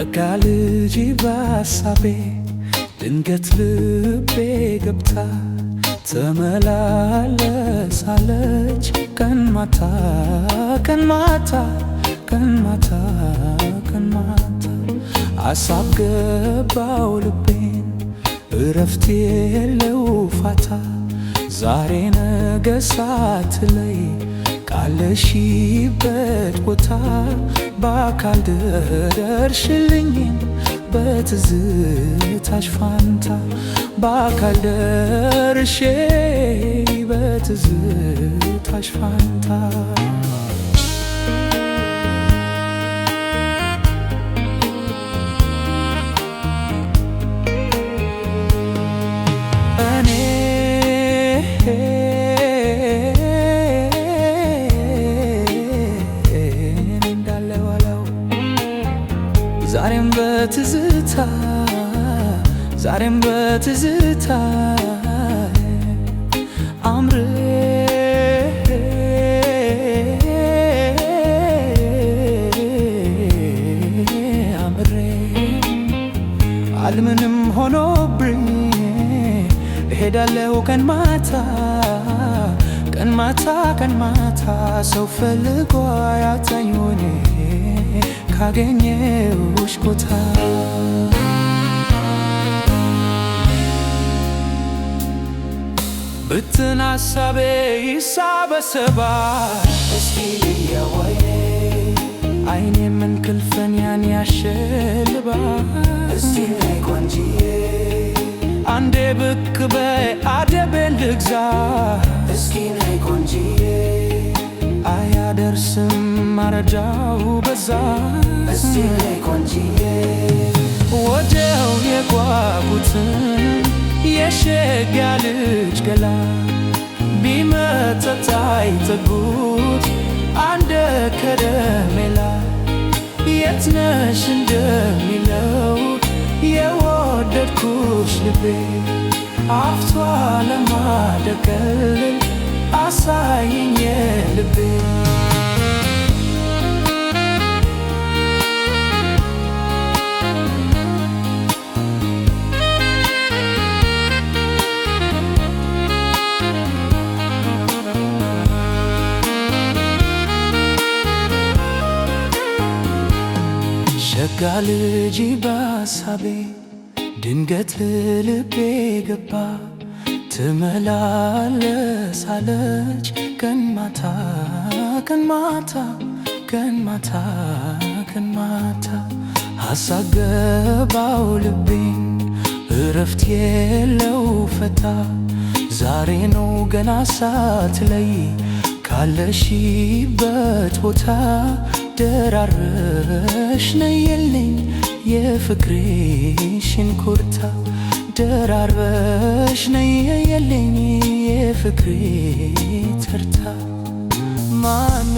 ረጋ ልጅ በሐሳቤ ድንገት ልቤ ገብታ ተመላለሳለች ቀን ማታ ቀን ማታ ቀን ማታ ቀን ማታ አሳብ ገባው ልቤን እረፍት የለው ፋታ ዛሬ ነገ ሳትለይ ቃለሽበት ቦታ በአካል ደርሽልኝ በትዝታሽ ፋንታ በአካል ደርሼ በትዝታሽ ፋንታ ዛሬም በትዝታ ዛሬም በትዝታ አምሬ አምሬ አልምንም ሆኖብኝ እሄዳለሁ ቀን ማታ ቀን ማታ ቀን ማታ ሰው ፈልጎ ያጣኝ ሆኜ ካገኘሁሽ ቦታ ብትን ሐሳቤ ይሰበሰባል እስኪ ልየወይ አይኔም እንቅልፍን ያን ያሸልባል እስኪ ነይ ቆንጂዬ አንዴ ብቅ በይ አደቤን ልግዛ እስኪ ነይ ቆንጂዬ አያደርስም ማረጃው በዛ እስኪ ነይ ቆንጂዬ ወዲያው የጓጉትን የሸጋ ልጅ ገላ ቢመጠጥ አይጠጉት አንደ ከረሜላ የት ነሽ እንደሚለው የወደድኩሽ ልቤ አፍቷ ለማደቀል አሳየኝ ልቤ ሸጋ ልጅ በሐሳቤ ድንገት ልቤ ገባ ትመላለሳለች ቀን ማታ ቀን ማታ ቀን ማታ ቀን ማታ ሐሳብ ገባው ልቤን እረፍት የለው ፈታ ዛሬ ነው ገና ሳትለይ ካለሽበት ቦታ ደራርበሽ ነይልኝ የፍቅርሽን ኩርታ ደራርበሽ ነይልኝ የፍቅሬ ተርታ ማን